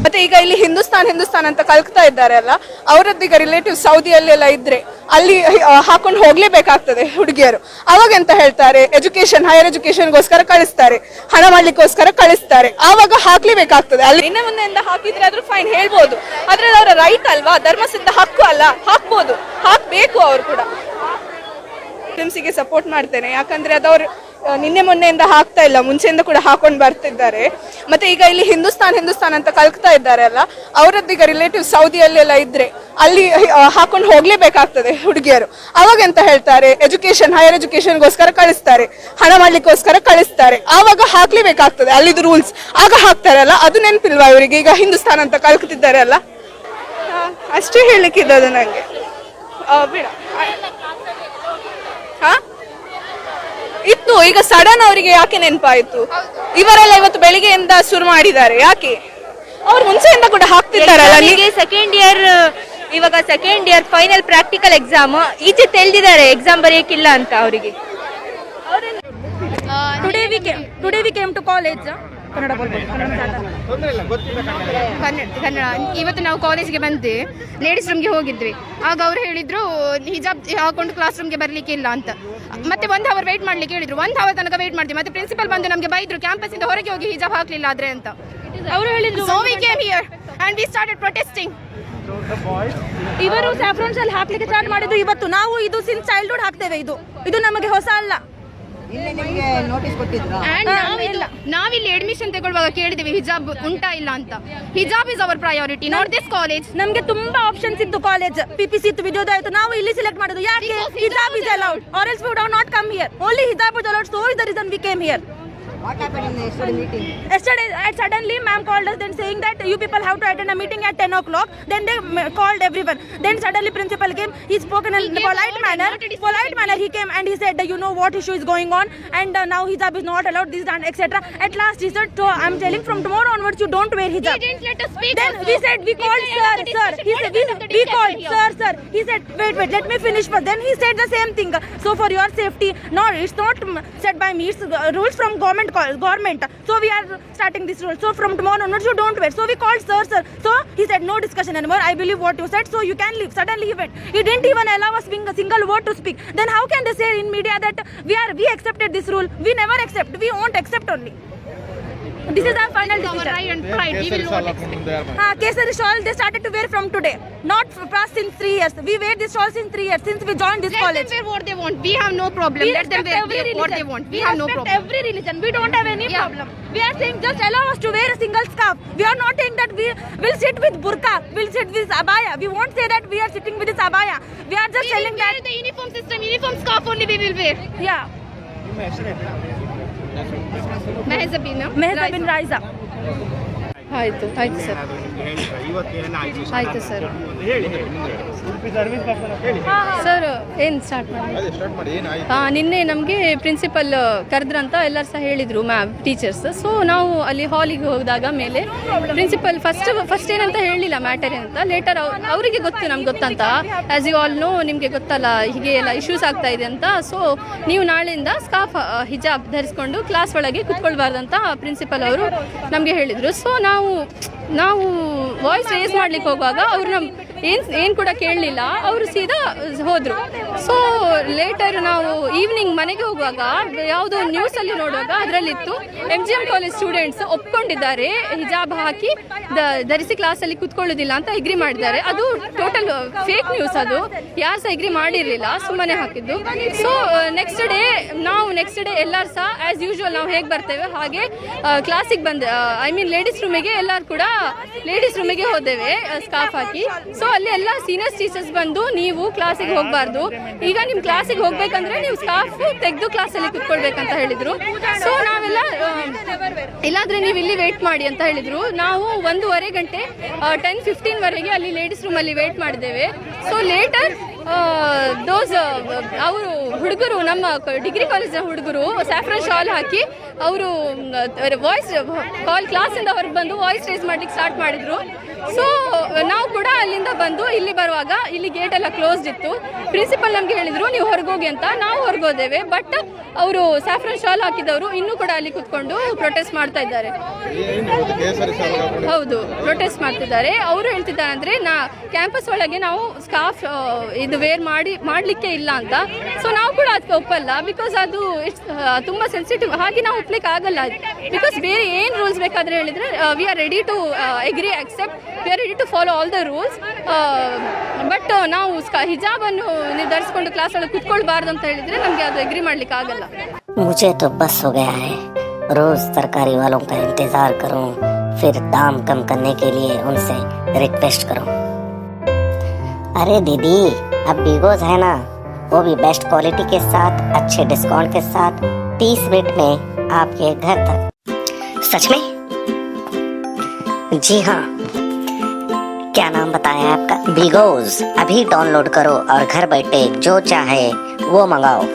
ಮತ್ತೆ ಈಗ ಇಲ್ಲಿ ಹಿಂದೂಸ್ತಾನ್ ಅಂತ ಕಲ್ಕ್ತಾ ಇದ್ದಾರೆ ಅಲ್ಲ, ಅವರದ್ದೀಗ ರಿಲೇಟಿವ್ ಸೌದಿಯಲ್ಲೆಲ್ಲ ಇದ್ರೆ ಅಲ್ಲಿ ಹಾಕೊಂಡು ಹೋಗ್ಲೇಬೇಕಾಗ್ತದೆ ಹುಡುಗಿಯರು. ಅವಾಗ ಎಂತ ಹೇಳ್ತಾರೆ, ಹೈಯರ್ ಎಜುಕೇಶನ್ಗೋಸ್ಕರ ಕಳಿಸ್ತಾರೆ, ಹಣ ಮಾಡ್ಲಿಕ್ಕೋಸ್ಕರ ಕಳಿಸ್ತಾರೆ, ಆವಾಗ ಹಾಕ್ಲೇಬೇಕಾಗ್ತದೆ. ಅಲ್ಲಿ ಇನ್ನ ಮುಂದೆಯಿಂದ ಹಾಕಿದ್ರೆ ಆದ್ರೂ ಫೈನ್ ಹೇಳ್ಬೋದು, ಆದ್ರೆ ಅವರ ರೈಟ್ ಅಲ್ವಾ, ಧರ್ಮಸಿದ್ಧ ಹಕ್ಕು ಅಲ್ಲ, ಹಾಕ್ಬೋದು, ಹಾಕ್ಬೇಕು. ಅವರು ಕೂಡ ಮುಸ್ಲಿಮ್ಸಿಗೆ ಸಪೋರ್ಟ್ ಮಾಡ್ತೇನೆ, ಯಾಕಂದ್ರೆ ಅದವ್ರು ನಿನ್ನೆ ಮೊನ್ನೆಯಿಂದ ಹಾಕ್ತಾ ಇಲ್ಲ, ಮುಂಚೆಯಿಂದ ಕೂಡ ಹಾಕೊಂಡು ಬರ್ತಿದ್ದಾರೆ. ಮತ್ತೆ ಈಗ ಇಲ್ಲಿ ಹಿಂದೂಸ್ತಾನ್ ಅಂತ ಕಲ್ಕ್ತಾ ಇದ್ದಾರೆ ಅಲ್ಲ, ಅವರದ್ದೀಗ ರಿಲೇಟಿವ್ ಸೌದಿಯಲ್ಲೆಲ್ಲ ಇದ್ರೆ ಅಲ್ಲಿ ಹಾಕೊಂಡು ಹೋಗ್ಲೇಬೇಕಾಗ್ತದೆ ಹುಡುಗಿಯರು. ಅವಾಗ ಎಂತ ಹೇಳ್ತಾರೆ, ಹೈಯರ್ ಎಜುಕೇಶನ್ಗೋಸ್ಕರ ಕಳಿಸ್ತಾರೆ, ಹಣ ಮಾಡ್ಲಿಕ್ಕೋಸ್ಕರ ಕಳಿಸ್ತಾರೆ, ಆವಾಗ ಹಾಕ್ಲೇಬೇಕಾಗ್ತದೆ, ಅಲ್ಲಿದು ರೂಲ್ಸ್. ಆಗ ಹಾಕ್ತಾರಲ್ಲ, ಅದು ನೆನಪಿಲ್ವಾ ಇವರಿಗೆ? ಈಗ ಹಿಂದೂಸ್ತಾನ್ ಅಂತ ಕಲ್ಕ್ತಿದ್ದಾರೆ ಅಲ್ಲ, ಅಷ್ಟೇ ಹೇಳಿಕ್ಕಿದ್ದದು ನಂಗೆ. ಬೇಡ ಇತ್ತು, ಈಗ ಸಡನ್ ಅವರಿಗೆ ಯಾಕೆ ನೆನಪಾಯ್ತು? ಇವರೆಲ್ಲ ಇವತ್ತು ಬೆಳಿಗ್ಗೆಯಿಂದ ಶುರು ಮಾಡಿದ್ದಾರೆ, ಯಾಕೆ? ಅವ್ರು ಮುಂಚೆಯಿಂದ ಕೂಡ ಹಾಕ್ತಿದ್ದಾರಲ್ಲ. ಇವಾಗ second year final practical exam ಈಚೆ ತಿಳಿದಿದ್ದಾರೆ, ಎಕ್ಸಾಮ್ ಬರೆಯಕ್ಕಿಲ್ಲ ಅಂತ ಅವರಿಗೆ. Today we came to college. Kannada. ಇವತ್ತು ನಾವು ಕಾಲೇಜ್ಗೆ ಬಂದು ಲೇಡೀಸ್ ರೂಮ್ಗೆ ಹೋಗಿದ್ವಿ. ಆಗ ಅವ್ರು ಹೇಳಿದ್ರು ಹಿಜಾಬ್ ಹಾಕೊಂಡು ಕ್ಲಾಸ್ ರೂಮ್ಗೆ ಬರ್ಲಿಕ್ಕೆ ಇಲ್ಲ ಅಂತ. ಮತ್ತೆ 1 ಅವರ್ ವೇಟ್ ಮಾಡ್ಲಿಕ್ಕೆ ಹೇಳಿದ್ರು. 1 ಅವರ್ ತನಕ ವೇಟ್ ಮಾಡಿದ್ವಿ. ಮತ್ತೆ ಪ್ರಿನ್ಸಿಪಲ್ ಬಂದು ನಮಗೆ ಬೈದ್ರು, ಕ್ಯಾಂಪಸ್ ಇಂದ ಹೊರಗೆ ಹೋಗಿ ಹಿಜಾಬ್ ಹಾಕ್ಲಿಲ್ಲ ಆದ್ರೆ ಅಂತ ಅವರು ಹೇಳಿದ್ರು. So we came here and we started protesting. ಇವರು ಸ್ಯಾಫ್ರಾನ್ಸ್ ಅಲ್ಲಿ ಹಾಕ್ಲಿಕ್ಕೆ ಸ್ಟಾರ್ಟ್ ಮಾಡಿದ್ರು ಇವತ್ತು. ನಾವು ಇದು ಸಿನ್ಸ್ ಚೈಲ್ಡ್ಹುಡ್ ಹಾಕ್ತೇವೆ, ಇದು ನಮಗೆ ಹೊಸ ಅಲ್ಲ. ನಾವಿಲ್ಲಿ ಅಡ್ಮಿಷನ್ ತಗೊಳ್ಳುವಾಗ ಕೇಳಿದ್ವಿ ಹಿಜಾಬ್ ಉಂಟಾ ಇಲ್ಲ ಅಂತ. ಹಿಜಾಬ್ is our priority, not this college. ನಮಗೆ ತುಂಬಾ ಆಪ್ಷನ್ಸ್ ಇತ್ತು, ಕಾಲೇಜ್ ಪಿಪಿಸಿ ಇತ್ತು, ವಿಡಿಯೋದ ಆಯ್ತು. ನಾವು ಇಲ್ಲಿ ಸೆಲೆಕ್ಟ್ ಮಾಡೋದು ಯಾಕೆ? ಹಿಜಾಬ್ is allowed or else we would have not come here. Only hijab is allowed, so is the reason we came here. What happened in the yesterday meeting? Yesterday, suddenly ma'am called us, then saying that you people have to attend a meeting at 10 o'clock. Then they called everyone. Then suddenly principal came. He spoke in a polite manner. He came and he said, you know what issue is going on, and now hijab is not allowed, this and etc. At last he said, so I'm telling from tomorrow onwards you don't wear hijab. He didn't let us speak. Then we said, we called sir. He said, we called sir. He said, wait, let me finish first. Then he said the same thing. So for your safety, no, it's not said by me. It's rules from government. So we are starting this rule. So from tomorrow onwards you don't wear. So we called sir. So he said no discussion anymore. I believe what you said. So you can leave. Suddenly he went. He didn't even allow us a single word to speak. Then how can they say in media that we accepted this rule? We never accept. We won't accept only. This is our final decision. We will not accept. Kesari shawl they started to wear from today. Not past since 3 years. We wear this shawl since 3 years since we joined this college. Let them wear what they want. We have no problem. Let them wear what they want. We have no problem. Every religion. We don't have any problem. We are saying just allow us to wear a single scarf. We are not saying that we will sit with burqa. We'll sit with abaya. We won't say that we are sitting with this abaya. We are just telling that the uniform system, uniform scarf only we will wear. Yeah. Mehzabin Raiza. ಆಯಿತು sir. ಆಯಿತು sir. Sir ಏನು start ಮಾಡಿ? ನಿನ್ನೆ ನಮಗೆ principal ಕರೆದ್ರಂತ ಎಲ್ಲರೂ ಸಹ ಹೇಳಿದರು ma'am teachers. So ನಾವು ಅಲ್ಲಿ ಹಾಲಿಗೆ ಹೋದಾಗ ಮೇಲೆ ಪ್ರಿನ್ಸಿಪಲ್ ಫಸ್ಟ್ ಏನಂತ ಹೇಳಿಲ್ಲ ಮ್ಯಾಟರ್ ಏನಂತ. ಲೇಟರ್ ಅವರಿಗೆ ಗೊತ್ತು ನಮ್ಗೆ ಗೊತ್ತಂತ. ಆ್ಯಸ್ ಯು ಆಲ್ ನೋ, ನಿಮಗೆ ಗೊತ್ತಲ್ಲ ಹೀಗೆ ಎಲ್ಲ ಇಶ್ಯೂಸ್ ಆಗ್ತಾ ಇದೆ ಅಂತ. ಸೊ ನೀವು ನಾಳೆಯಿಂದ ಸ್ಕಾರ್ಫ್ ಹಿಜಾಬ್ ಧರಿಸ್ಕೊಂಡು ಕ್ಲಾಸ್ ಒಳಗೆ ಕೂತ್ಕೊಳ್ಬಾರ್ದಂತ ಪ್ರಿನ್ಸಿಪಲ್ ಅವರು ನಮಗೆ ಹೇಳಿದರು. ಸೊ ನಾವು ವಾಯ್ಸ್ ರೇಸ್ ಮಾಡ್ಲಿಕ್ಕೆ ಹೋಗುವಾಗ ಅವ್ರು ಏನು ಕೂಡ ಕೇಳಲಿಲ್ಲ, ಅವರು ಸೀದಾ ಹೋದರು. ಸೊ ಲೇಟರ್ ನಾವು ಈವ್ನಿಂಗ್ ಮನೆಗೆ ಹೋಗುವಾಗ ಯಾವುದೋ ನ್ಯೂಸಲ್ಲಿ ನೋಡುವಾಗ ಅದರಲ್ಲಿತ್ತು MGM ಕಾಲೇಜ್ ಸ್ಟೂಡೆಂಟ್ಸ್ ಒಪ್ಕೊಂಡಿದ್ದಾರೆ ಹಿಜಾಬ್ ಹಾಕಿ ಧರಿಸಿ ಕ್ಲಾಸಲ್ಲಿ ಕೂತ್ಕೊಳ್ಳೋದಿಲ್ಲ ಅಂತ ಎಗ್ರಿ ಮಾಡಿದ್ದಾರೆ. ಅದು ಟೋಟಲ್ ಫೇಕ್ ನ್ಯೂಸ್, ಅದು ಯಾರು ಸಹ ಎಗ್ರಿ ಮಾಡಿರಲಿಲ್ಲ, ಸುಮ್ಮನೆ ಹಾಕಿದ್ದು. ಸೊ ನೆಕ್ಸ್ಟ್ ಡೇ ಎಲ್ಲರೂ ಸಹ ಆ್ಯಸ್ ಯೂಶುವಲ್ ನಾವು ಹೇಗೆ ಬರ್ತೇವೆ ಹಾಗೆ ಕ್ಲಾಸಿಗೆ ಲೇಡೀಸ್ ರೂಮಿಗೆ ಎಲ್ಲರೂ ಕೂಡ ಲೇಡೀಸ್ ರೂಮಿಗೆ ಹೋದೇವೆ ಸ್ಕಾರ್ಫ್ ಹಾಕಿ. ಸೊ ಅಲ್ಲಿ ಎಲ್ಲ ಸೀನಿಯರ್ಸ್ ಟೀಚರ್ಸ್ ಬಂದು ನೀವು ಕ್ಲಾಸಿಗೆ ಹೋಗಬಾರ್ದು, ಈಗ ನಿಮ್ಮ ಕ್ಲಾಸಿಗೆ ಹೋಗ್ಬೇಕಂದ್ರೆ ನೀವು ಸ್ಕಾರ್ಫ್ ತೆಗೆದು ಕ್ಲಾಸಲ್ಲಿ ಕುತ್ಕೊಳ್ಬೇಕಂತ ಹೇಳಿದ್ರು. ಸೊ ನಾವೆಲ್ಲ ಇಲ್ಲಾಂದ್ರೆ ನೀವು ಇಲ್ಲಿ ವೇಟ್ ಮಾಡಿ ಅಂತ ಹೇಳಿದ್ರು. ನಾವು 1.5 ಗಂಟೆ 10:15 ವರೆಗೆ ಅಲ್ಲಿ ಲೇಡೀಸ್ ರೂಮಲ್ಲಿ ವೇಟ್ ಮಾಡಿದ್ದೇವೆ. ಸೊ ಲೇಟರ್ ದೋಸ್ ಅವರು ಹುಡುಗರು ನಮ್ಮ ಡಿಗ್ರಿ ಕಾಲೇಜಿನ ಹುಡುಗರು ಸ್ಯಾಫ್ರನ್ ಶಾಲ್ ಹಾಕಿ ಅವರು ವಾಯ್ಸ್ ಕ್ಲಾಸಿಂದ ಹೊರಗೆ ಬಂದು ವಾಯ್ಸ್ ರೇಸ್ ಮಾಡ್ಲಿಕ್ಕೆ ಸ್ಟಾರ್ಟ್ ಮಾಡಿದ್ರು. ಸೊ ನಾವು ಕೂಡ ಅಲ್ಲಿಂದ ಬಂದು ಇಲ್ಲಿ ಬರುವಾಗ ಇಲ್ಲಿ ಗೇಟ್ ಎಲ್ಲ ಕ್ಲೋಸ್ಡ್ ಇತ್ತು. ಪ್ರಿನ್ಸಿಪಲ್ ನಮ್ಗೆ ಹೇಳಿದ್ರು ನೀವು ಹೊರಗೋಗಿ ಅಂತ. ನಾವು ಹೊರಗೋದೇವೆ, ಬಟ್ ಅವರು ಸ್ಯಾಫ್ರನ್ ಶಾಲ್ ಹಾಕಿದವರು ಇನ್ನೂ ಕೂಡ ಅಲ್ಲಿ ಕುತ್ಕೊಂಡು ಪ್ರೊಟೆಸ್ಟ್ ಮಾಡ್ತಾ ಇದ್ದಾರೆ. ಹೌದು, ಪ್ರೊಟೆಸ್ಟ್ ಮಾಡ್ತಿದ್ದಾರೆ. ಅವರು ಹೇಳ್ತಿದ್ದಾರೆ ಅಂದ್ರೆ ಕ್ಯಾಂಪಸ್ ಒಳಗೆ ನಾವು ಸ್ಕಾರ್ಫ್ ಇದು ವೇರ್ ಮಾಡ್ಲಿಕ್ಕೆ ಇಲ್ಲ ಅಂತ. ಸೊ ನಾವು ಕೂಡ ಅದಕ್ಕೆ ಒಪ್ಪಲ್ಲ, ಬಿಕಾಸ್ ಅದು ತುಂಬಾ ಸೆನ್ಸಿಟಿವ್. ಹಾಗೆ ನಾವು ಒಪ್ಲಿಕ್ಕೆ ಆಗಲ್ಲ, ಬಿಕಾಸ್ ಬೇರೆ ಏನು ರೂಲ್ಸ್ ಬೇಕಾದ್ರೆ ಹೇಳಿದ್ರೆ we are ready to agree accept, we are ready to follow all the rules. But ನಾವು ಹಿಜಾಬ್ ಅನ್ನು ನಿರ್ಧರಿಸಿಕೊಂಡು ಕ್ಲಾಸ್ ಒಳಗೆ ಕುತ್ಕೊಳ್ಬಾರ್ದು ಅಂತ ಹೇಳಿದ್ರೆ ನಮ್ಗೆ ಅದು ಅಗ್ರಿ ಮಾಡ್ಲಿಕ್ಕೆ ಆಗಲ್ಲ. मुझे तो बस हो गया है, रोज तरकारी वालों का इंतजार करूं, फिर दाम कम करने के लिए उनसे रिक्वेस्ट करूं. अरे दीदी, अब बिगोज है ना, वो भी बेस्ट क्वालिटी के साथ, अच्छे डिस्काउंट के साथ 30 मिनट में आपके घर तक. सच में? जी हाँ. क्या नाम बताया आपका? बिगोज. अभी डाउनलोड करो और घर बैठे जो चाहे वो मंगाओ.